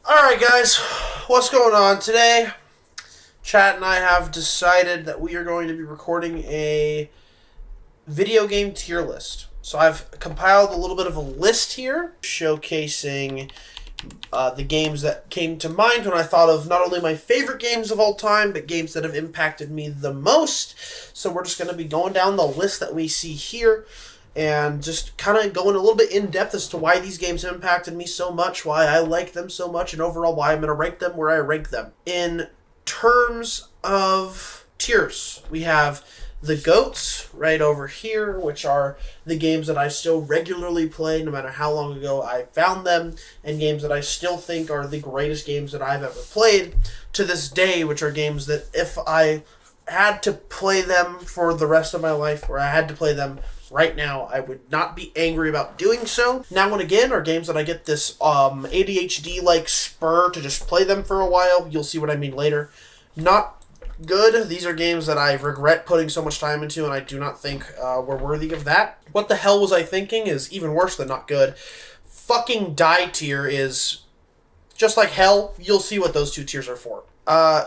Alright guys, what's going on today? Chat and I have decided that we are going to be recording a video game tier list. So I've compiled a little bit of a list here showcasing the games that came to mind when I thought of not only my favorite games of all time, but games that have impacted me the most. So we're just going to be going down the list that we see here and just kind of going a little bit in depth as to why these games impacted me so much, why I like them so much, and overall why I'm going to rank them where I rank them. In terms of tiers, we have the GOATs right over here, which are the games that I still regularly play no matter how long ago I found them, and games that I still think are the greatest games that I've ever played to this day, which are games that if I had to play them for the rest of my life, or I had to play them right now, I would not be angry about doing so. Now and again are games that I get this ADHD-like spur to just play them for a while. You'll see what I mean later. Not good. These are games that I regret putting so much time into, and I do not think were worthy of that. What the hell was I thinking is even worse than not good. Fucking die tier is just like hell. You'll see what those two tiers are for.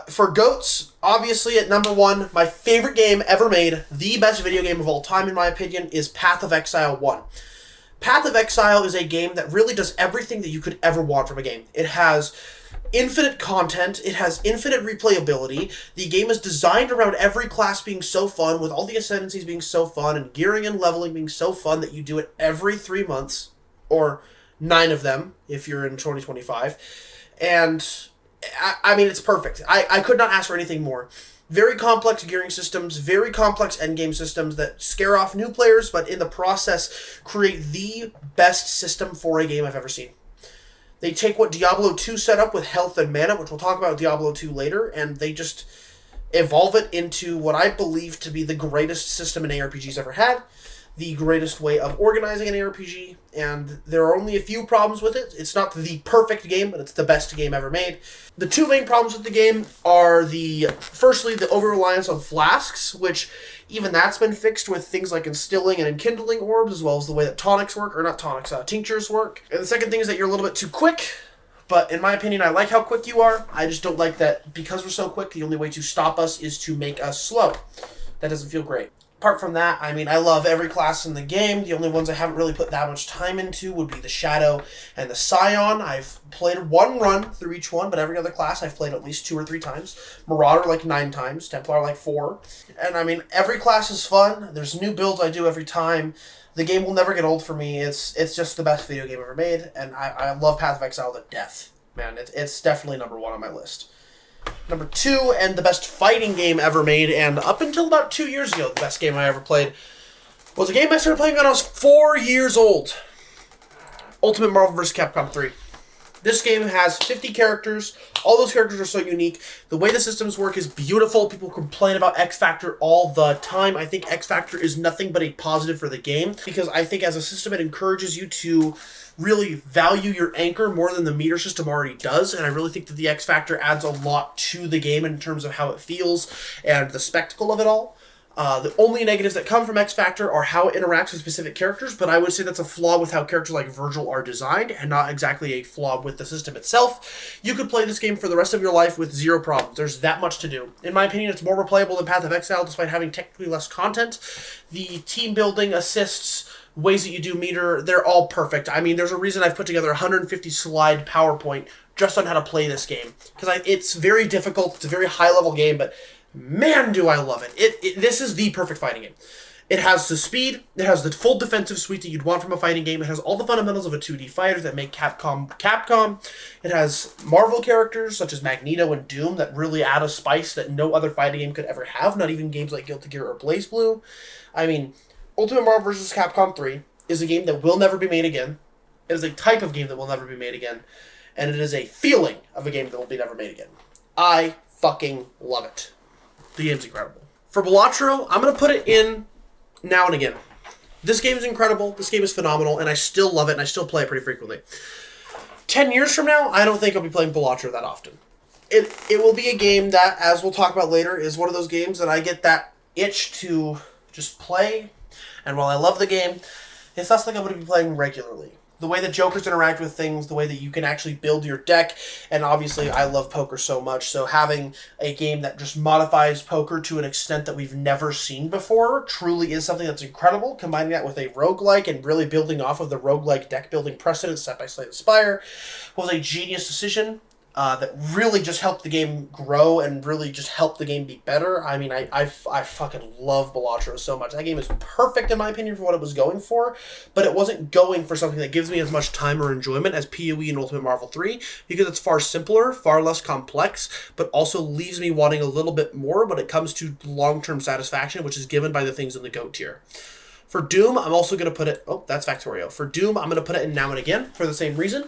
For GOATs, obviously at number one, my favorite game ever made, the best video game of all time in my opinion, is Path of Exile 1. Path of Exile is a game that really does everything that you could ever want from a game. It has infinite content, it has infinite replayability, the game is designed around every class being so fun, with all the ascendancies being so fun, and gearing and leveling being so fun that you do it every 3 months, or 9 of them, if you're in 2025, and I mean, it's perfect. I could not ask for anything more. Very complex gearing systems, very complex endgame systems that scare off new players, but in the process create the best system for a game I've ever seen. They take what Diablo 2 set up with health and mana, which we'll talk about Diablo 2 later, and they just evolve it into what I believe to be the greatest system an ARPG's ever had, the greatest way of organizing an ARPG, and there are only a few problems with it. It's not the perfect game, but it's the best game ever made. The two main problems with the game are firstly, the over-reliance on flasks, which even that's been fixed with things like instilling and enkindling orbs, as well as the way that tinctures work. And the second thing is that you're a little bit too quick, but in my opinion, I like how quick you are. I just don't like that because we're so quick, the only way to stop us is to make us slow. That doesn't feel great. Apart from that, I mean, I love every class in the game. The only ones I haven't really put that much time into would be the Shadow and the Scion. I've played one run through each one, but every other class I've played at least 2 or 3 times. Marauder like 9 times, Templar like 4. And I mean, every class is fun. There's new builds I do every time. The game will never get old for me. It's just the best video game ever made, and I love Path of Exile to death. Man, it's definitely number 1 on my list. Number 2, and the best fighting game ever made, and up until about 2 years ago, the best game I ever played, was a game I started playing when I was 4 years old. Ultimate Marvel vs. Capcom 3. This game has 50 characters. All those characters are so unique. The way the systems work is beautiful. People complain about X Factor all the time. I think X Factor is nothing but a positive for the game, because I think as a system it encourages you to really value your anchor more than the meter system already does, and I really think that the X Factor adds a lot to the game in terms of how it feels and the spectacle of it all. The only negatives that come from X Factor are how it interacts with specific characters, but I would say that's a flaw with how characters like Virgil are designed, and not exactly a flaw with the system itself. You could play this game for the rest of your life with 0 problems. There's that much to do. In my opinion, it's more replayable than Path of Exile, despite having technically less content. The team building, assists, ways that you do meter, they're all perfect. I mean, there's a reason I've put together a 150 slide PowerPoint just on how to play this game, because it's very difficult. It's a very high-level game, but man, do I love it. This is the perfect fighting game. It has the speed, it has the full defensive suite that you'd want from a fighting game, it has all the fundamentals of a 2D fighter that make Capcom. It has Marvel characters such as Magneto and Doom that really add a spice that no other fighting game could ever have, not even games like Guilty Gear or BlazBlue. I mean, Ultimate Marvel vs. Capcom 3 is a game that will never be made again. It is a type of game that will never be made again. And it is a feeling of a game that will be never made again. I fucking love it. The game's incredible. For Balatro, I'm going to put it in now and again. This game is incredible. This game is phenomenal, and I still love it, and I still play it pretty frequently. 10 years from now, I don't think I'll be playing Balatro that often. It will be a game that, as we'll talk about later, is one of those games that I get that itch to just play. And while I love the game, it's not something I'm going to be playing regularly. The way that jokers interact with things, the way that you can actually build your deck, and obviously I love poker so much, so having a game that just modifies poker to an extent that we've never seen before truly is something that's incredible. Combining that with a roguelike and really building off of the roguelike deck building precedent set by Slay the Spire was a genius decision. That really just helped the game grow and really just helped the game be better. I mean, I fucking love Balatro so much. That game is perfect, in my opinion, for what it was going for, but it wasn't going for something that gives me as much time or enjoyment as PoE and Ultimate Marvel 3, because it's far simpler, far less complex, but also leaves me wanting a little bit more when it comes to long-term satisfaction, which is given by the things in the GOAT tier. For Doom, I'm also going to put it... Oh, that's Factorio. For Doom, I'm going to put it in Now and Again for the same reason.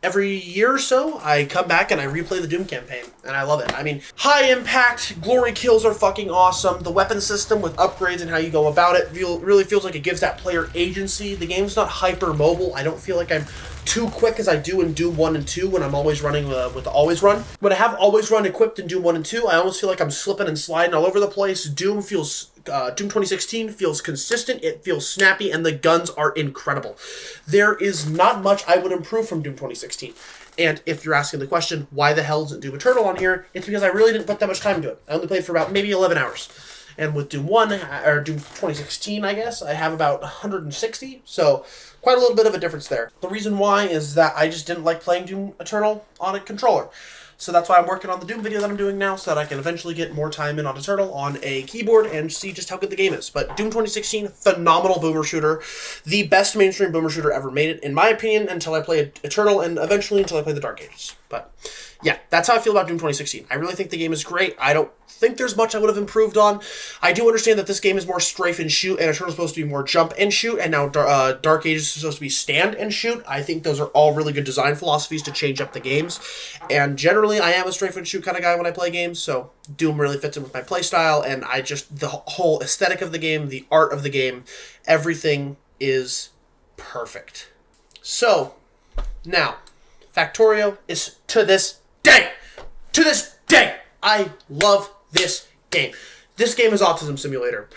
Every year or so, I come back and I replay the Doom campaign, and I love it. I mean, high impact, glory kills are fucking awesome. The weapon system with upgrades and how you go about it really feels like it gives that player agency. The game's not hyper mobile. I don't feel like I'm too quick as I do in Doom 1 and 2 when I'm always running with the Always Run. When I have Always Run equipped in Doom 1 and 2, I almost feel like I'm slipping and sliding all over the place. Doom 2016 feels consistent, it feels snappy, and the guns are incredible. There is not much I would improve from Doom 2016. And if you're asking the question, why the hell isn't Doom Eternal on here, it's because I really didn't put that much time into it. I only played for about maybe 11 hours. And with Doom 1, or Doom 2016, I guess, I have about 160, so quite a little bit of a difference there. The reason why is that I just didn't like playing Doom Eternal on a controller. So that's why I'm working on the Doom video that I'm doing now, so that I can eventually get more time in on Eternal on a keyboard and see just how good the game is. But Doom 2016, phenomenal boomer shooter. The best mainstream boomer shooter ever made it, in my opinion, until I play Eternal, and eventually until I play the Dark Ages. But yeah, that's how I feel about Doom 2016. I really think the game is great. I don't think there's much I would have improved on. I do understand that this game is more strafe and shoot, and Eternal's supposed to be more jump and shoot, and now Dark Ages is supposed to be stand and shoot. I think those are all really good design philosophies to change up the games, and generally I am a strafe and shoot kind of guy when I play games, so Doom really fits in with my playstyle, and the whole aesthetic of the game, the art of the game, everything is perfect. So, now, Factorio is to this day, I love this game. This game is Autism Simulator.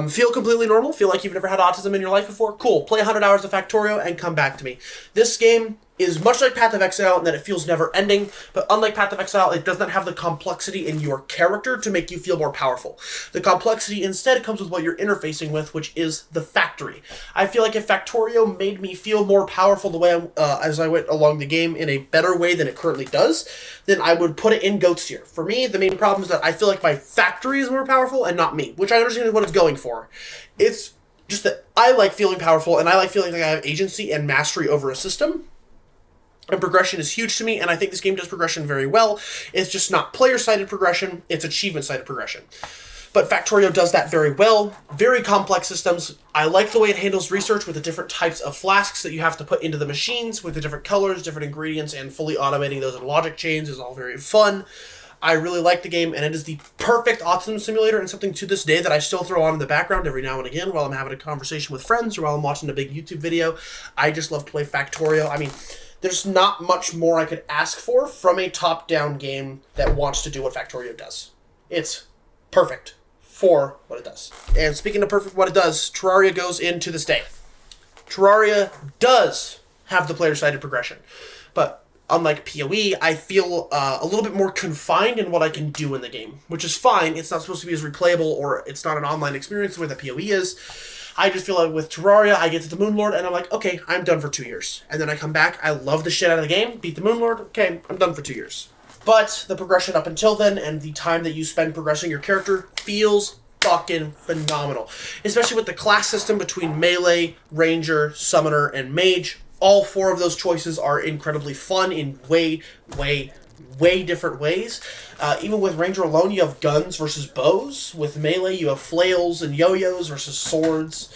Feel completely normal? Feel like you've never had autism in your life before? Cool. Play 100 hours of Factorio and come back to me. This game is much like Path of Exile in that it feels never-ending, but unlike Path of Exile, it does not have the complexity in your character to make you feel more powerful. The complexity instead comes with what you're interfacing with, which is the factory. I feel like if Factorio made me feel more powerful the way as I went along the game in a better way than it currently does, then I would put it in GOATS tier. For me, the main problem is that I feel like my factory is more powerful and not me, which I understand is what it's going for. It's just that I like feeling powerful, and I like feeling like I have agency and mastery over a system. And progression is huge to me, and I think this game does progression very well. It's just not player-sided progression, it's achievement-sided progression. But Factorio does that very well. Very complex systems. I like the way it handles research with the different types of flasks that you have to put into the machines, with the different colors, different ingredients, and fully automating those in logic chains is all very fun. I really like the game, and it is the perfect autism simulator, and something to this day that I still throw on in the background every now and again while I'm having a conversation with friends or while I'm watching a big YouTube video. I just love to play Factorio. I mean, there's not much more I could ask for from a top-down game that wants to do what Factorio does. It's perfect for what it does. And speaking of perfect what it does, Terraria goes into this day. Terraria does have the player-sided progression, but unlike PoE, I feel a little bit more confined in what I can do in the game, which is fine. It's not supposed to be as replayable, or it's not an online experience the way that PoE is. I just feel like with Terraria, I get to the Moonlord, and I'm like, okay, I'm done for 2 years. And then I come back, I love the shit out of the game, beat the Moonlord, okay, I'm done for 2 years. But the progression up until then, and the time that you spend progressing your character, feels fucking phenomenal. Especially with the class system between Melee, Ranger, Summoner, and Mage. All 4 of those choices are incredibly fun in way different ways. Even with Ranger alone, you have guns versus bows. With Melee, you have flails and yo-yos versus swords.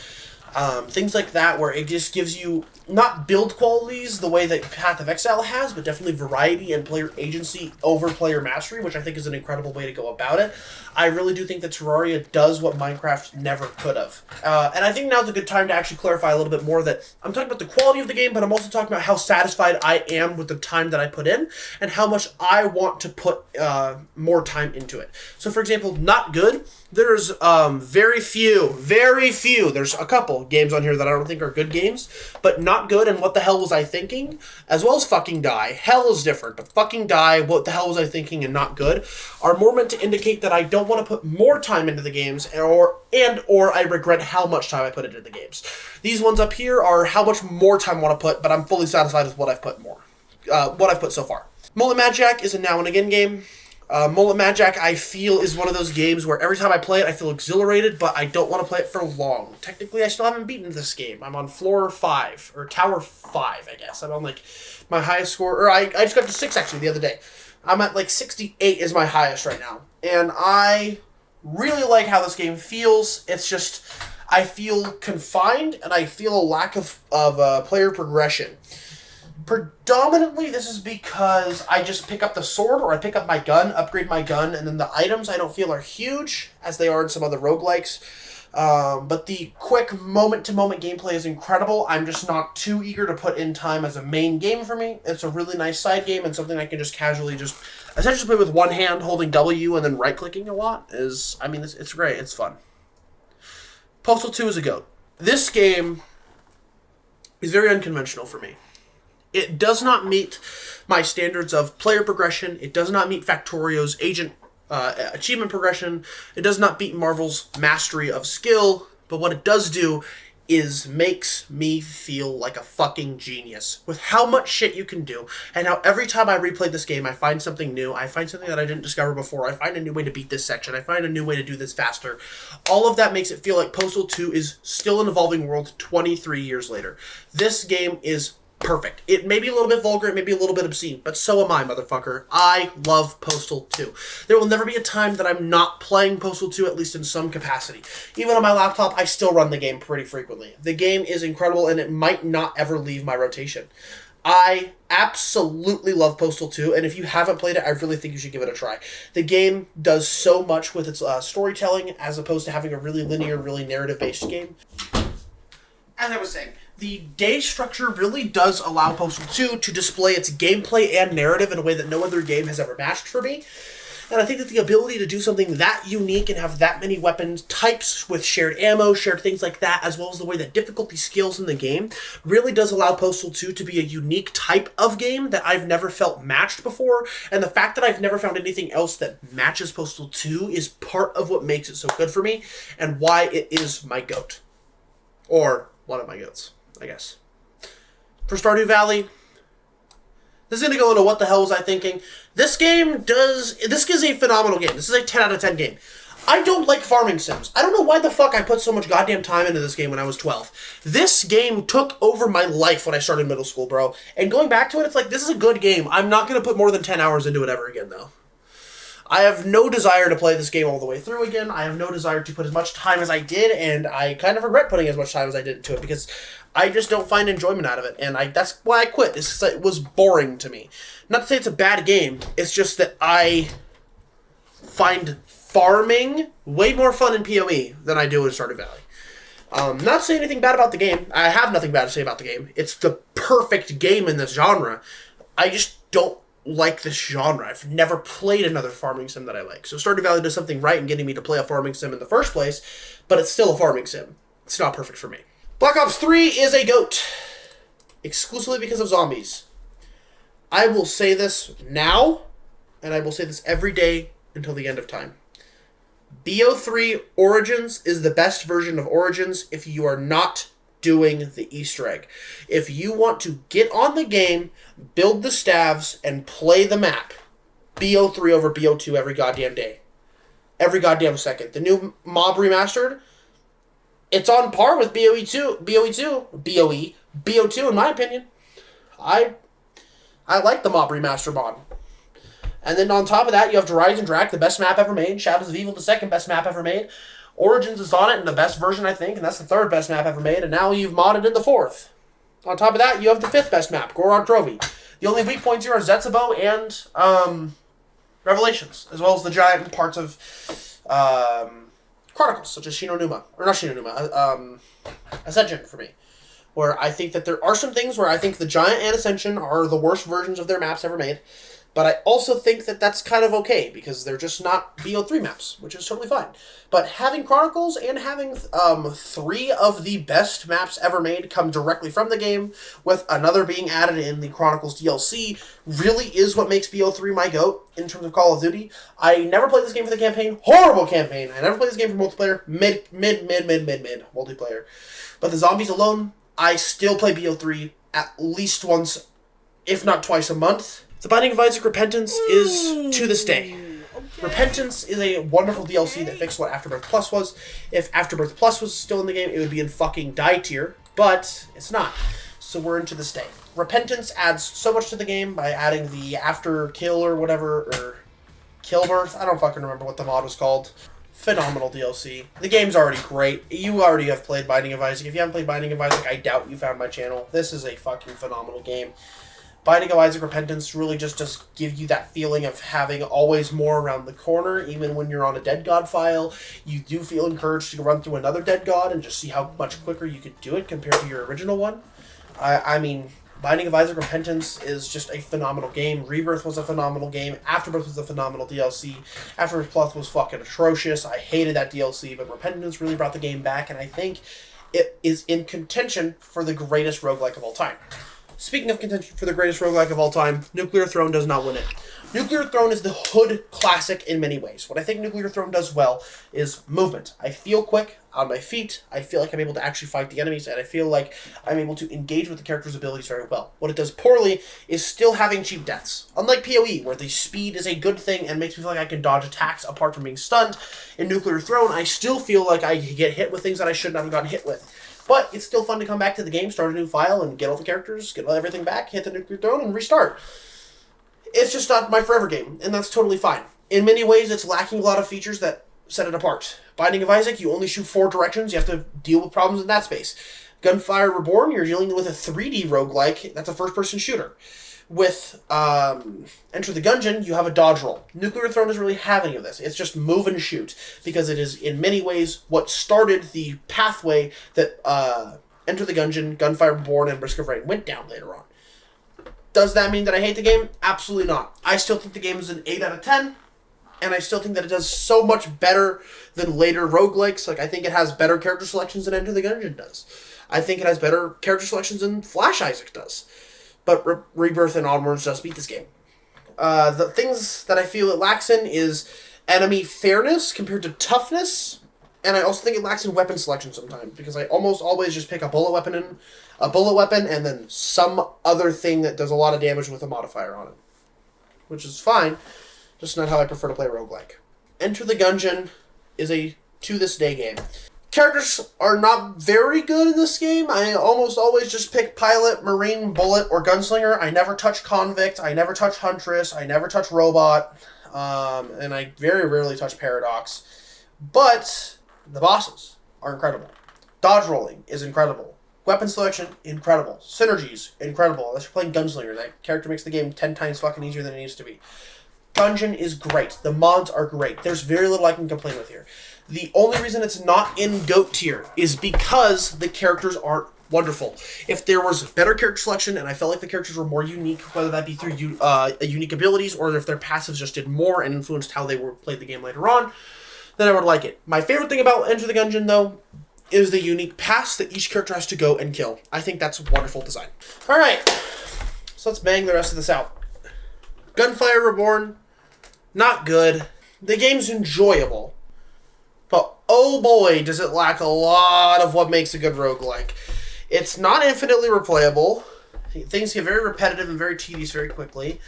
Things like that, where it just gives you not build qualities the way that Path of Exile has, but definitely variety and player agency over player mastery, which I think is an incredible way to go about it. I really do think that Terraria does what Minecraft never could have. And I think now's a good time to actually clarify a little bit more that I'm talking about the quality of the game, but I'm also talking about how satisfied I am with the time that I put in and how much I want to put more time into it. So, for example, not good. There's very few, there's a couple games on here that I don't think are good games, but not good and what the hell was I thinking, as well as fucking die. Hell is different, but fucking die, what the hell was I thinking, and not good, are more meant to indicate that I don't want to put more time into the games, or I regret how much time I put into the games. These ones up here are how much more time I want to put, but I'm fully satisfied with what I've put so far. Mullet Mad Jack is a now and again game. Mullet Mad Jack, I feel, is one of those games where every time I play it, I feel exhilarated, but I don't want to play it for long. Technically, I still haven't beaten this game. I'm on floor 5, or tower 5, I guess. I'm on, like, my highest score, or I just got to 6, actually, the other day. I'm at, like, 68 is my highest right now. And I really like how this game feels. It's just, I feel confined, and I feel a lack of player progression. Predominantly, this is because I just pick up the sword or I pick up my gun, upgrade my gun, and then the items I don't feel are huge, as they are in some other roguelikes. But the quick moment-to-moment gameplay is incredible. I'm just not too eager to put in time as a main game for me. It's a really nice side game and something I can just casually essentially play with one hand holding W and then right-clicking a lot. It's great. It's fun. Postal 2 is a GOAT. This game is very unconventional for me. It does not meet my standards of player progression. It does not meet Factorio's achievement progression. It does not beat Marvel's mastery of skill. But what it does do is makes me feel like a fucking genius with how much shit you can do, and how every time I replay this game, I find something new. I find something that I didn't discover before. I find a new way to beat this section. I find a new way to do this faster. All of that makes it feel like Postal 2 is still an evolving world 23 years later. This game is perfect. It may be a little bit vulgar, it may be a little bit obscene, but so am I, motherfucker. I love Postal 2. There will never be a time that I'm not playing Postal 2, at least in some capacity. Even on my laptop, I still run the game pretty frequently. The game is incredible, and it might not ever leave my rotation. I absolutely love Postal 2, and if you haven't played it, I really think you should give it a try. The game does so much with its storytelling, as opposed to having a really linear, really narrative-based game. As I was saying, the day structure really does allow Postal 2 to display its gameplay and narrative in a way that no other game has ever matched for me. And I think that the ability to do something that unique and have that many weapons types with shared ammo, shared things like that, as well as the way that difficulty scales in the game, really does allow Postal 2 to be a unique type of game that I've never felt matched before. And the fact that I've never found anything else that matches Postal 2 is part of what makes it so good for me and why it is my GOAT. Or one of my GOATs, I guess. For Stardew Valley, this is going to go into what the hell was I thinking. This is a phenomenal game. This is a 10 out of 10 game. I don't like farming sims. I don't know why the fuck I put so much goddamn time into this game when I was 12. This game took over my life when I started middle school, bro. And going back to it, it's like, this is a good game. I'm not going to put more than 10 hours into it ever again, though. I have no desire to play this game all the way through again. I have no desire to put as much time as I did, and I kind of regret putting as much time as I did into it, because I just don't find enjoyment out of it, and that's why I quit. It was boring to me. Not to say it's a bad game, it's just that I find farming way more fun in PoE than I do in Stardew Valley. Not saying anything bad about the game. I have nothing bad to say about the game. It's the perfect game in this genre. I just don't like this genre. I've never played another farming sim that I like. So Stardew Valley does something right in getting me to play a farming sim in the first place, but it's still a farming sim. It's not perfect for me. Black Ops 3 is a GOAT, exclusively because of zombies. I will say this now, and I will say this every day until the end of time. BO3 Origins is the best version of Origins if you are not doing the Easter egg. If you want to get on the game, build the staves, and play the map, BO3 over BO2 every goddamn day. Every goddamn second. The new mob remastered, it's on par with BO2 in my opinion. I like the mob remaster mod. And then on top of that, you have Horizon Drac, the best map ever made. Shadows of Evil, the second best map ever made. Origins is on it in the best version, I think, and that's the third best map ever made. And now you've modded in the fourth. On top of that, you have the 5th best map, Goron Trophy. The only weak points here are Zetsubo and Revelations, as well as the giant parts of Chronicles, such as Shinonuma. Or not Shinonuma, Ascension for me. Where I think that there are some things where I think the Giant and Ascension are the worst versions of their maps ever made. But I also think that that's kind of okay, because they're just not BO3 maps, which is totally fine. But having Chronicles and having 3 of the best maps ever made come directly from the game, with another being added in the Chronicles DLC, really is what makes BO3 my GOAT in terms of Call of Duty. I never played this game for the campaign. Horrible campaign. I never played this game for multiplayer. Mid multiplayer. But the zombies alone, I still play BO3 at least once, if not twice a month. The Binding of Isaac Repentance is to this day. Okay. Repentance is a wonderful DLC that fixed what Afterbirth Plus was. If Afterbirth Plus was still in the game, it would be in fucking die tier, but it's not. So we're into this day. Repentance adds so much to the game by adding the After Kill or whatever, or Killbirth. I don't fucking remember what the mod was called. Phenomenal DLC. The game's already great. You already have played Binding of Isaac. If you haven't played Binding of Isaac, I doubt you found my channel. This is a fucking phenomenal game. Binding of Isaac Repentance really just does give you that feeling of having always more around the corner. Even when you're on a Dead God file, you do feel encouraged to run through another Dead God and just see how much quicker you could do it compared to your original one. I mean, Binding of Isaac Repentance is just a phenomenal game. Rebirth was a phenomenal game. Afterbirth was a phenomenal DLC. Afterbirth Plus was fucking atrocious. I hated that DLC, but Repentance really brought the game back, and I think it is in contention for the greatest roguelike of all time. Speaking of contention for the greatest roguelike of all time, Nuclear Throne does not win it. Nuclear Throne is the hood classic in many ways. What I think Nuclear Throne does well is movement. I feel quick on my feet. I feel like I'm able to actually fight the enemies, and I feel like I'm able to engage with the character's abilities very well. What it does poorly is still having cheap deaths. Unlike PoE, where the speed is a good thing and makes me feel like I can dodge attacks apart from being stunned, in Nuclear Throne, I still feel like I get hit with things that I shouldn't have gotten hit with. But it's still fun to come back to the game, start a new file, and get all the characters, get everything back, hit the Nuclear Throne, and restart. It's just not my forever game, and that's totally fine. In many ways, it's lacking a lot of features that set it apart. Binding of Isaac, you only shoot 4 directions, you have to deal with problems in that space. Gunfire Reborn, you're dealing with a 3D roguelike, that's a first-person shooter. With Enter the Gungeon, you have a dodge roll. Nuclear Throne doesn't really have any of this. It's just move and shoot, because it is, in many ways, what started the pathway that Enter the Gungeon, Gunfire Reborn, and Risk of Rain went down later on. Does that mean that I hate the game? Absolutely not. I still think the game is an 8 out of 10, and I still think that it does so much better than later roguelikes. Like, I think it has better character selections than Enter the Gungeon does. I think it has better character selections than Flash Isaac does. But Rebirth and onwards does beat this game. The things that I feel it lacks in is enemy fairness compared to toughness, and I also think it lacks in weapon selection sometimes, because I almost always just pick a bullet weapon and then some other thing that does a lot of damage with a modifier on it. Which is fine, just not how I prefer to play roguelike. Enter the Gungeon is a to this day game. Characters are not very good in this game. I almost always just pick Pilot, Marine, Bullet, or Gunslinger. I never touch Convict. I never touch Huntress. I never touch Robot. And I very rarely touch Paradox. But the bosses are incredible. Dodge rolling is incredible. Weapon selection, incredible. Synergies, incredible. Unless you're playing Gunslinger, that character makes the game 10 times fucking easier than it needs to be. Gungeon is great. The mods are great. There's very little I can complain with here. The only reason it's not in GOAT tier is because the characters aren't wonderful. If there was better character selection and I felt like the characters were more unique, whether that be through unique abilities or if their passives just did more and influenced how they played the game later on, then I would like it. My favorite thing about Enter the Gungeon, though, is the unique paths that each character has to go and kill. I think that's wonderful design. Alright, so let's bang the rest of this out. Gunfire Reborn, not good. The game's enjoyable. But oh boy, does it lack a lot of what makes a good roguelike. It's not infinitely replayable. Things get very repetitive and very tedious very quickly.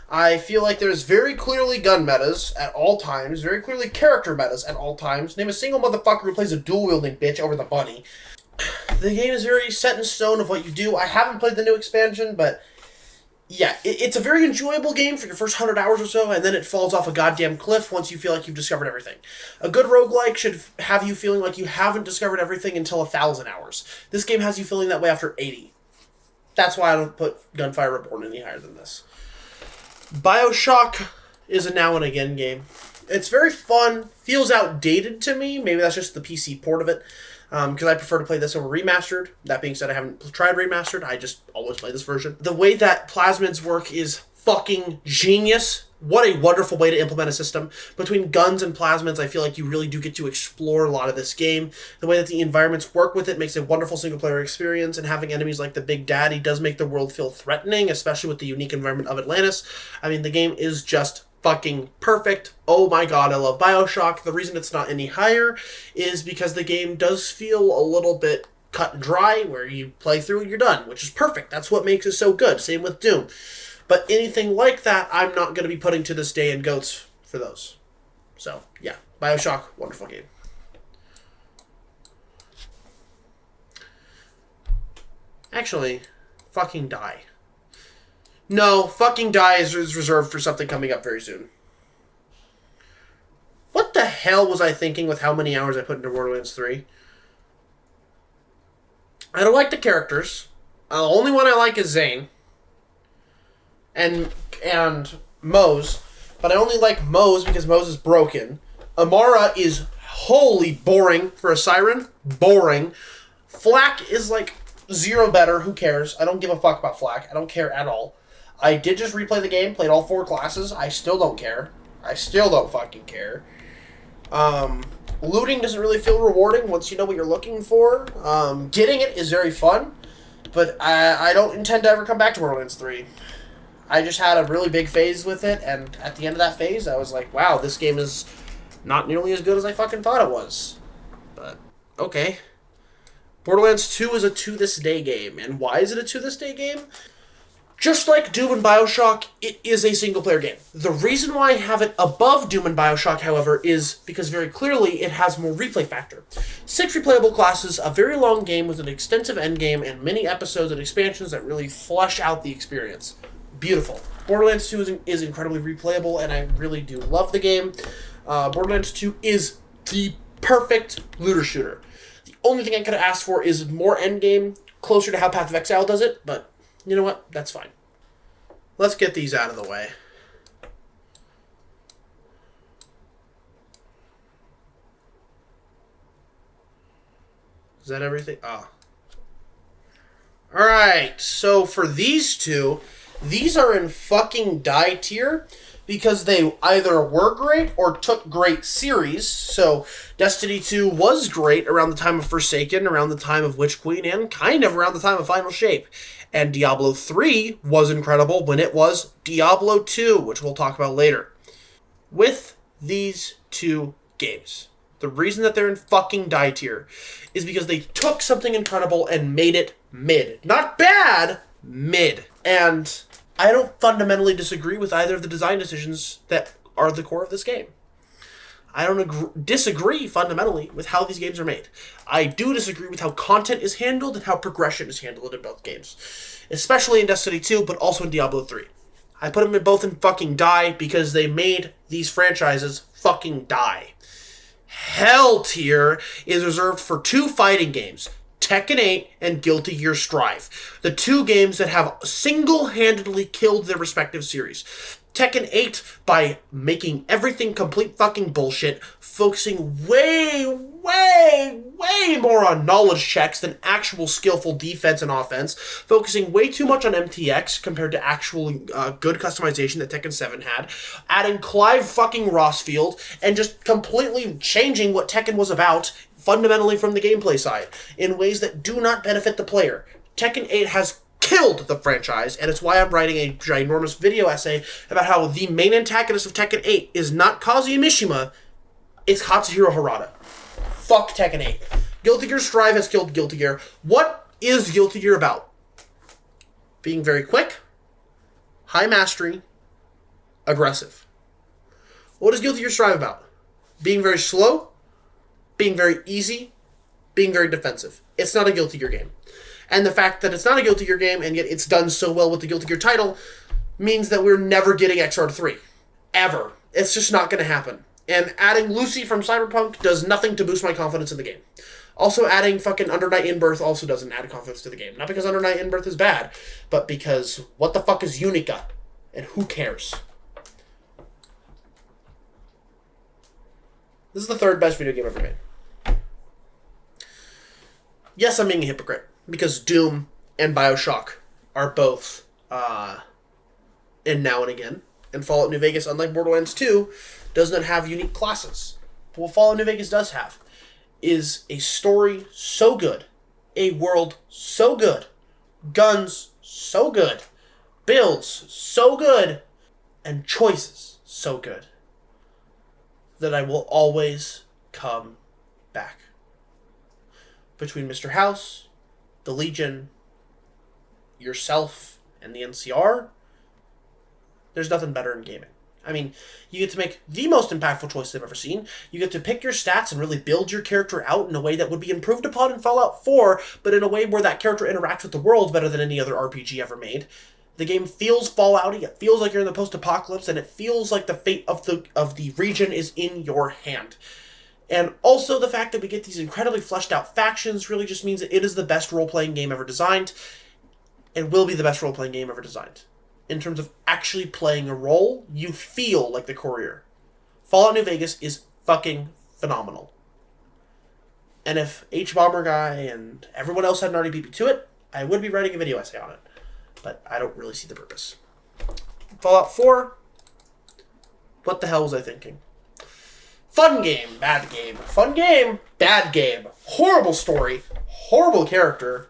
I feel like there's very clearly gun metas at all times, very clearly character metas at all times. Name a single motherfucker who plays a dual-wielding bitch over the bunny. The game is very set in stone of what you do. I haven't played the new expansion, but yeah, it's a very enjoyable game for your first 100 hours or so, and then it falls off a goddamn cliff once you feel like you've discovered everything. A good roguelike should have you feeling like you haven't discovered everything until 1,000 hours. This game has you feeling that way after 80. That's why I don't put Gunfire Reborn any higher than this. BioShock is a now and again game. It's very fun. Feels outdated to me. Maybe that's just the PC port of it. Because I prefer to play this over remastered. That being said, I haven't tried remastered. I just always play this version. The way that plasmids work is fucking genius. What a wonderful way to implement a system. Between guns and plasmids, I feel like you really do get to explore a lot of this game. The way that the environments work with it makes a wonderful single-player experience, and having enemies like the Big Daddy does make the world feel threatening, especially with the unique environment of Atlantis. I mean, the game is just fucking perfect. Oh my god, I love BioShock. The reason it's not any higher is because the game does feel a little bit cut and dry, where you play through and you're done, which is perfect. That's what makes it so good. Same with Doom. But anything like that, I'm not going to be putting to this day in GOATs for those. So, yeah. BioShock, wonderful game. Actually, fucking Die. No, fucking Die is reserved for something coming up very soon. What the hell was I thinking with how many hours I put into Borderlands 3? I don't like the characters. The only one I like is Zane. And Mose, but I only like Mose because Mose is broken. Amara is wholly boring for a siren. Boring. Flak is like zero better. Who cares? I don't give a fuck about Flak. I don't care at all. I did just replay the game, played all 4 classes. I still don't care. I still don't fucking care. Looting doesn't really feel rewarding once you know what you're looking for. Getting it is very fun, but I don't intend to ever come back to Borderlands 3. I just had a really big phase with it, and at the end of that phase, I was like, wow, this game is not nearly as good as I fucking thought it was. But, okay. Borderlands 2 is a to-this-day game, and why is it a to-this-day game? Just like Doom and BioShock, it is a single-player game. The reason why I have it above Doom and BioShock, however, is because very clearly it has more replay factor. 6 replayable classes, a very long game with an extensive endgame, and many episodes and expansions that really flesh out the experience. Beautiful. Borderlands 2 is incredibly replayable, and I really do love the game. Borderlands 2 is the perfect looter shooter. The only thing I could have asked for is more endgame, closer to how Path of Exile does it, but you know what? That's fine. Let's get these out of the way. Is that everything? Ah. Alright, so for these two, these are in fucking die tier because they either were great or took great series. So Destiny 2 was great around the time of Forsaken, around the time of Witch Queen, and kind of around the time of Final Shape. And Diablo 3 was incredible when it was Diablo 2, which we'll talk about later. With these two games, the reason that they're in fucking die tier is because they took something incredible and made it mid. Not bad, mid. And I don't fundamentally disagree with either of the design decisions that are the core of this game. I don't disagree fundamentally with how these games are made. I do disagree with how content is handled and how progression is handled in both games. Especially in Destiny 2, but also in Diablo 3. I put them both in fucking die because they made these franchises fucking die. Hell tier is reserved for 2 fighting games, Tekken 8 and Guilty Gear Strive. The 2 games that have single-handedly killed their respective series. Tekken 8 by making everything complete fucking bullshit, focusing way more on knowledge checks than actual skillful defense and offense, focusing way too much on MTX compared to actual good customization that Tekken 7 had, adding Clive fucking Rossfield, and just completely changing what Tekken was about fundamentally from the gameplay side in ways that do not benefit the player. Tekken 8 has killed the franchise, and it's why I'm writing a ginormous video essay about how the main antagonist of Tekken 8 is not Kazuya Mishima, it's Katsuhiro Harada. Fuck Tekken 8. Guilty Gear Strive has killed Guilty Gear. What is Guilty Gear about? Being very quick, high mastery, aggressive. What is Guilty Gear Strive about? Being very slow, being very easy, being very defensive. It's not a Guilty Gear game. And the fact that it's not a Guilty Gear game, and yet it's done so well with the Guilty Gear title, means that we're never getting XR3. Ever. It's just not going to happen. And adding Lucy from Cyberpunk does nothing to boost my confidence in the game. Also, adding fucking Under Night In-Birth also doesn't add conflicts to the game. Not because Under Night In-Birth is bad, but because what the fuck is Unica? And who cares? This is the third best video game ever made. Yes, I'm being a hypocrite, because Doom and Bioshock are both in Now and Again. And Fallout New Vegas, unlike Borderlands 2, does not have unique classes. But what Fallout New Vegas does have is a story so good, a world so good, guns so good, builds so good, and choices so good that I will always come back. Between Mr. House, the Legion, yourself, and the NCR, there's nothing better in gaming. I mean, you get to make the most impactful choice I've ever seen. You get to pick your stats and really build your character out in a way that would be improved upon in Fallout 4, but in a way where that character interacts with the world better than any other RPG ever made. The game feels Fallout-y, it feels like you're in the post-apocalypse, and it feels like the fate of the region is in your hand. And also the fact that we get these incredibly fleshed out factions really just means that it is the best role-playing game ever designed, and will be the best role-playing game ever designed. In terms of actually playing a role, you feel like the courier. Fallout New Vegas is fucking phenomenal. And if H-Bomber Guy and everyone else hadn't already beat me to it, I would be writing a video essay on it. But I don't really see the purpose. Fallout 4, what the hell was I thinking? Fun game, bad game. Fun game, bad game. Horrible story, horrible character.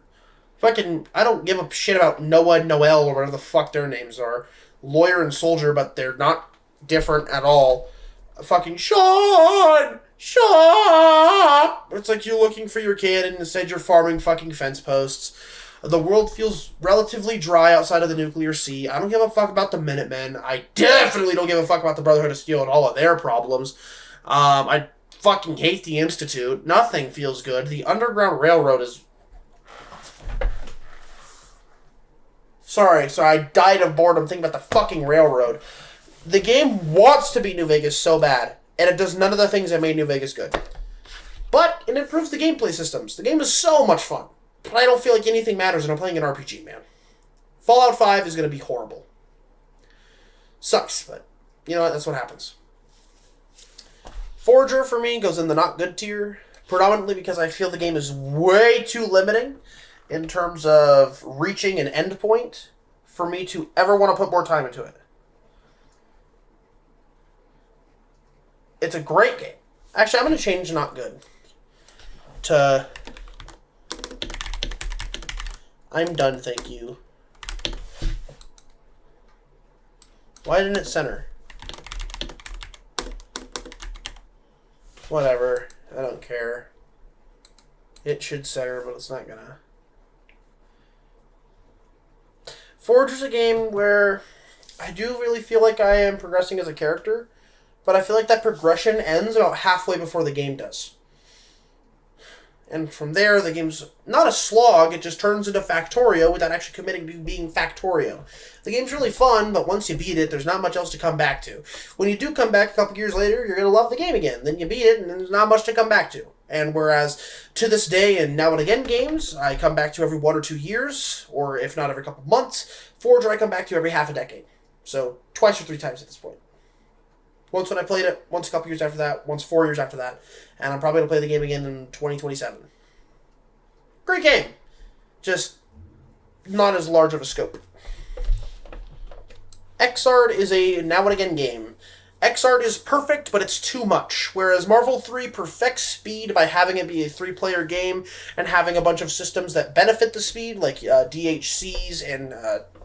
Fucking, I don't give a shit about Noah, Noel, or whatever the fuck their names are. Lawyer and soldier, but they're not different at all. Fucking Sean! It's like you're looking for your kid and instead you're farming fucking fence posts. The world feels relatively dry outside of the nuclear sea. I don't give a fuck about the Minutemen. I definitely don't give a fuck about the Brotherhood of Steel and all of their problems. I fucking hate the Institute. Nothing feels good. The Underground Railroad is... Sorry, I died of boredom thinking about the fucking railroad. The game wants to be New Vegas so bad, and it does none of the things that made New Vegas good. But it improves the gameplay systems. The game is so much fun. But I don't feel like anything matters when I'm playing an RPG, man. Fallout 5 is going to be horrible. Sucks, but you know what? That's what happens. Forager, for me, goes in the not good tier, predominantly because I feel the game is way too limiting in terms of reaching an end point for me to ever want to put more time into it. It's a great game. Actually, I'm going to change not good to... I'm done, thank you. Why didn't it center? Whatever. I don't care. It should center, but it's not gonna. Forager's a game where I do really feel like I am progressing as a character, but I feel like that progression ends about halfway before the game does. And from there, the game's not a slog, it just turns into Factorio without actually committing to being Factorio. The game's really fun, but once you beat it, there's not much else to come back to. When you do come back a couple years later, you're going to love the game again. Then you beat it, and there's not much to come back to. And whereas, to this day, and Now and Again games, I come back to every 1 or 2 years, or if not every couple months, Forager I come back to every half a decade. So, twice or 3 times at this point. Once when I played it, once a couple years after that, once 4 years after that, and I'm probably going to play the game again in 2027. Great game. Just not as large of a scope. Xrd is a Now and Again game. Xrd is perfect, but it's too much. Whereas Marvel 3 perfects speed by having it be a 3-player game and having a bunch of systems that benefit the speed, like DHCs and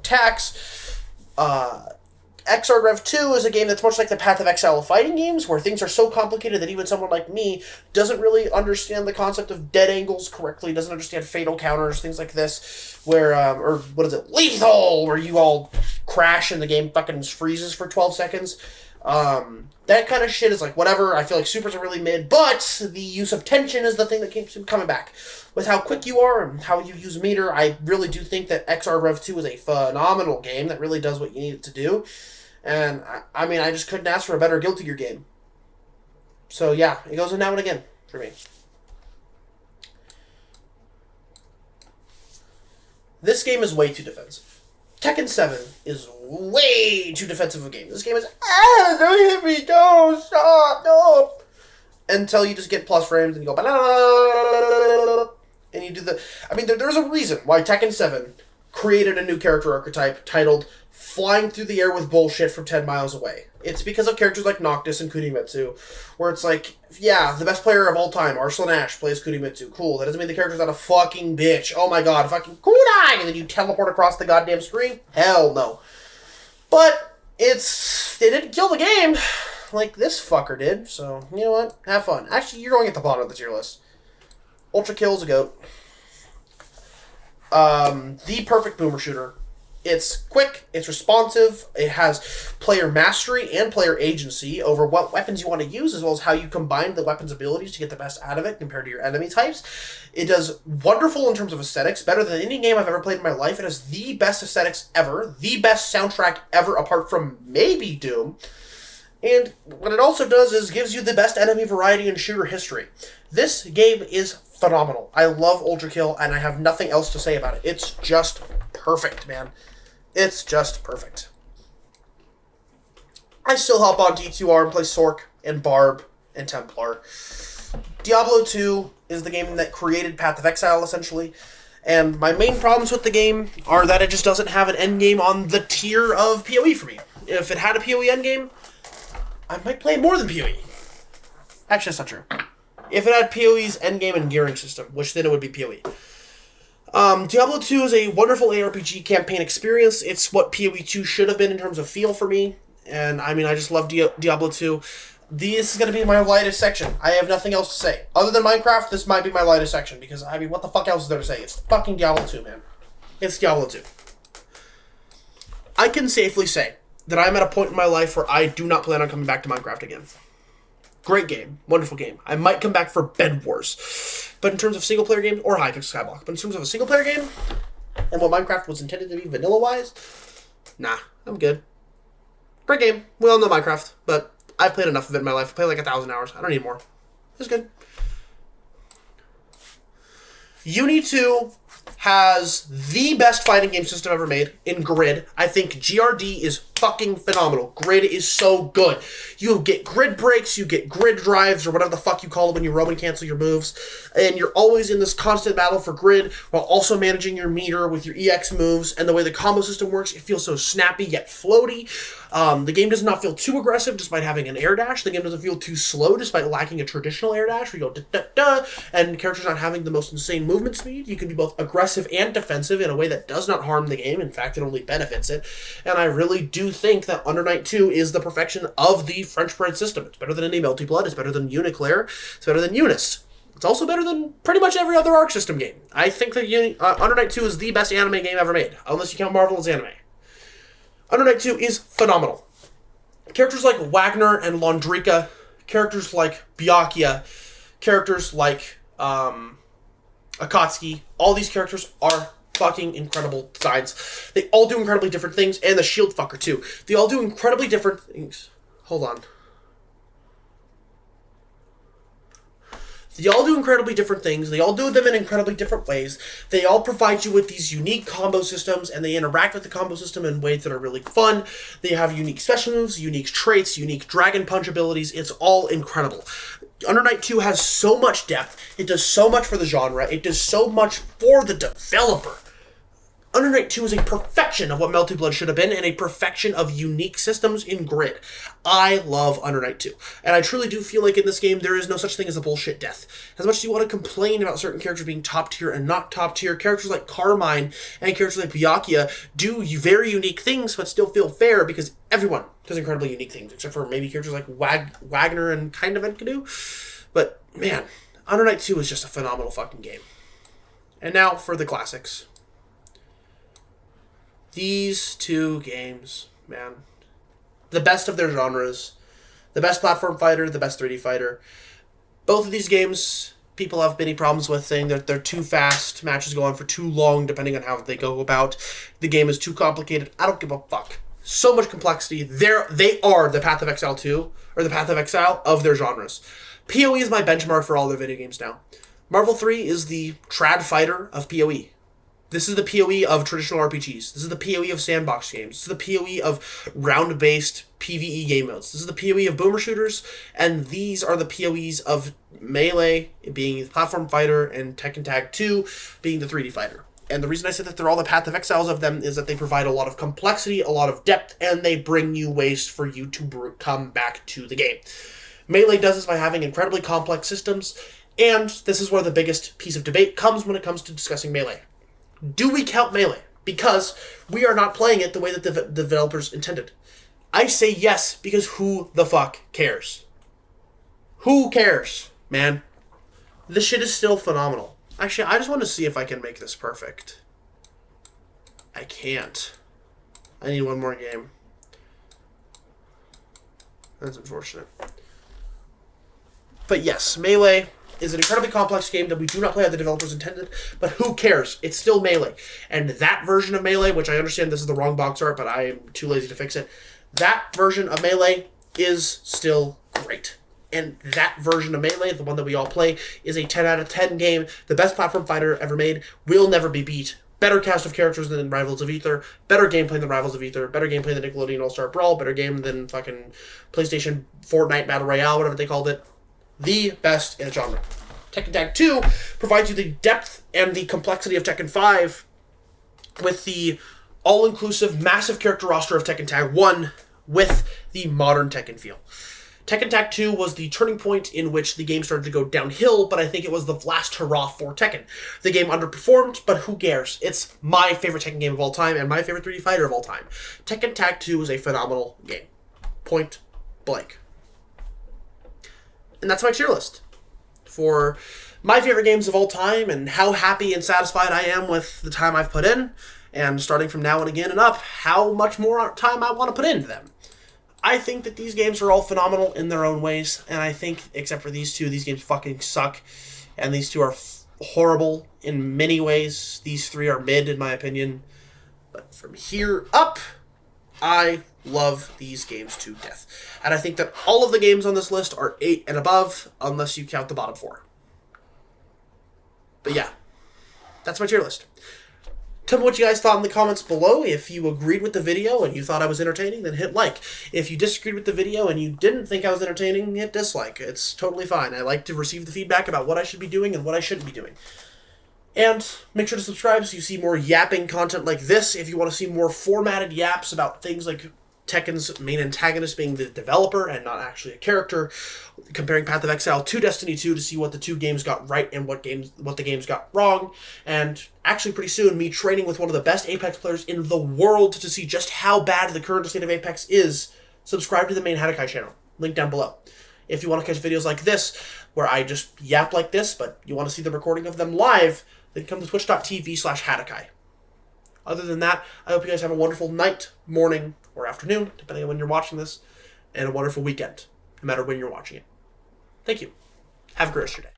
tax. Xrd Rev 2 is a game that's much like the Path of Exile of fighting games, where things are so complicated that even someone like me doesn't really understand the concept of dead angles correctly, doesn't understand fatal counters, things like this, where, or what is it, lethal, where you all crash and the game fucking freezes for 12 seconds. That kind of shit is like, whatever, I feel like supers are really mid, but the use of tension is the thing that keeps coming back. With how quick you are and how you use meter, I really do think that Xrd Rev 2 is a phenomenal game that really does what you need it to do. And, I mean, I just couldn't ask for a better Guilty Gear game. So, yeah, it goes in Now and Again for me. This game is way too defensive. Tekken 7 is way too defensive of a game. This game is, don't hit me, don't, stop, no. Until you just get plus frames and you go, and you do the... I mean, there's a reason why Tekken 7 created a new character archetype titled Flying Through the Air with Bullshit from 10 Miles Away. It's because of characters like Noctis and Kunimitsu, where it's like, yeah, the best player of all time, Arslan Ash, plays Kunimitsu. Cool. That doesn't mean the character's not a fucking bitch. Oh my god, fucking kunai! And then you teleport across the goddamn screen? Hell no. But they didn't kill the game like this fucker did, so you know what? Have fun. Actually, you're going at the bottom of the tier list. Ultra Kill's a goat. The perfect boomer shooter. It's quick, it's responsive, it has player mastery and player agency over what weapons you want to use, as well as how you combine the weapons' abilities to get the best out of it compared to your enemy types. It does wonderful in terms of aesthetics, better than any game I've ever played in my life. It has the best aesthetics ever, the best soundtrack ever, apart from maybe Doom. And what it also does is gives you the best enemy variety in shooter history. This game is phenomenal. I love Ultra Kill, and I have nothing else to say about it. It's just perfect, man. It's just perfect. I still hop on D2R and play Sork and Barb and Templar. Diablo 2 is the game that created Path of Exile, essentially. And my main problems with the game are that it just doesn't have an endgame on the tier of PoE for me. If it had a PoE endgame, I might play more than PoE. Actually, that's not true. If it had PoE's endgame and gearing system, which then it would be PoE. Diablo 2 is a wonderful ARPG campaign experience. It's what PoE 2 should have been in terms of feel for me. And, I mean, I just love Diablo 2. This is going to be my lightest section. I have nothing else to say. Other than Minecraft, this might be my lightest section. Because, I mean, what the fuck else is there to say? It's fucking Diablo 2, man. It's Diablo 2. I can safely say that I'm at a point in my life where I do not plan on coming back to Minecraft again. Great game. Wonderful game. I might come back for Bed Wars. But in terms of single-player games, or Hypixel Skyblock, but in terms of a single-player game, and what Minecraft was intended to be vanilla-wise, nah, I'm good. Great game. We all know Minecraft, but I've played enough of it in my life. I played like 1,000 hours. I don't need more. It's good. Uni 2 has the best fighting game system ever made in Grid. I think GRD is fucking phenomenal. Grid is so good. You get grid breaks, you get grid drives, or whatever the fuck you call it when you roam and cancel your moves, and you're always in this constant battle for grid while also managing your meter with your EX moves, and the way the combo system works, it feels so snappy yet floaty. The game does not feel too aggressive despite having an air dash. The game doesn't feel too slow despite lacking a traditional air dash where you go da-da-da, and characters not having the most insane movement speed. You can be both aggressive and defensive in a way that does not harm the game. In fact, it only benefits it. And I really do think that Under Night 2 is the perfection of the French bread system. It's better than any Melty Blood. It's better than Uniclair. It's better than Eunice. It's also better than pretty much every other Arc System game. I think that Under Night 2 is the best anime game ever made, unless you count Marvel as anime. Under Night 2 is phenomenal. Characters like Wagner and Laundrika, characters like Byakuya, characters like Akatsuki, all these characters are fucking incredible designs. They all do incredibly different things, and the shield fucker too. They all do incredibly different things. Hold on. They all do incredibly different things. They all do them in incredibly different ways. They all provide you with these unique combo systems, and they interact with the combo system in ways that are really fun. They have unique special moves, unique traits, unique dragon punch abilities. It's all incredible. Under Night 2 has so much depth. It does so much for the genre. It does so much for the developer. Under Night 2 is a perfection of what Melty Blood should have been, and a perfection of unique systems in Grid. I love Under Night 2. And I truly do feel like in this game, there is no such thing as a bullshit death. As much as you want to complain about certain characters being top tier and not top tier, characters like Carmine and characters like Byakuya do very unique things, but still feel fair because everyone does incredibly unique things, except for maybe characters like Wagner and kind of Enkidu. But, man, Under Night 2 is just a phenomenal fucking game. And now for the classics. These two games, man. The best of their genres. The best platform fighter, the best 3D fighter. Both of these games, people have many problems with, saying that they're too fast, matches go on for too long, depending on how they go about. The game is too complicated. I don't give a fuck. So much complexity. They are the Path of Exile 2, or the Path of Exile of their genres. PoE is my benchmark for all their video games now. Marvel 3 is the trad fighter of PoE. This is the PoE of traditional RPGs. This is the PoE of sandbox games. This is the PoE of round-based PvE game modes. This is the PoE of boomer shooters, and these are the PoEs of Melee being the platform fighter and Tekken Tag 2 being the 3D fighter. And the reason I said that they're all the Path of Exiles of them is that they provide a lot of complexity, a lot of depth, and they bring you ways for you to come back to the game. Melee does this by having incredibly complex systems, and this is where the biggest piece of debate comes when it comes to discussing Melee. Do we count Melee? Because we are not playing it the way that the developers intended. I say yes, because who the fuck cares? Who cares, man? This shit is still phenomenal. Actually, I just want to see if I can make this perfect. I can't. I need one more game. That's unfortunate. But yes, Melee is an incredibly complex game that we do not play how the developers intended, but who cares? It's still Melee. And that version of Melee, which I understand this is the wrong box art, but I am too lazy to fix it, that version of Melee is still great. And that version of Melee, the one that we all play, is a 10 out of 10 game, the best platform fighter ever made, will never be beat. Better cast of characters than Rivals of Aether, better gameplay than Rivals of Aether, better gameplay than Nickelodeon All-Star Brawl, better game than fucking PlayStation Fortnite Battle Royale, whatever they called it. The best in the genre. Tekken Tag 2 provides you the depth and the complexity of Tekken 5 with the all-inclusive, massive character roster of Tekken Tag 1 with the modern Tekken feel. Tekken Tag 2 was the turning point in which the game started to go downhill, but I think it was the last hurrah for Tekken. The game underperformed, but who cares? It's my favorite Tekken game of all time and my favorite 3D fighter of all time. Tekken Tag 2 is a phenomenal game. Point blank. And that's my tier list for my favorite games of all time and how happy and satisfied I am with the time I've put in, and starting from now and again and up, how much more time I want to put into them. I think that these games are all phenomenal in their own ways, and I think, except for these two, these games fucking suck, and these two are horrible in many ways. These three are mid, in my opinion. But from here up, I love these games to death. And I think that all of the games on this list are 8 and above, unless you count the bottom 4. But yeah, that's my tier list. Tell me what you guys thought in the comments below. If you agreed with the video and you thought I was entertaining, then hit like. If you disagreed with the video and you didn't think I was entertaining, hit dislike. It's totally fine. I like to receive the feedback about what I should be doing and what I shouldn't be doing. And make sure to subscribe so you see more yapping content like this. If you want to see more formatted yaps about things like Tekken's main antagonist being the developer and not actually a character, comparing Path of Exile to Destiny 2 to see what the two games got right and what the games got wrong, and actually pretty soon me training with one of the best Apex players in the world to see just how bad the current state of Apex is. Subscribe to the main Hadakai channel, link down below. If you want to catch videos like this, where I just yap like this, but you want to see the recording of them live, then come to twitch.tv/Hadakai. Other than that, I hope you guys have a wonderful night, morning, or afternoon, depending on when you're watching this, and a wonderful weekend, no matter when you're watching it. Thank you. Have a great rest of your day.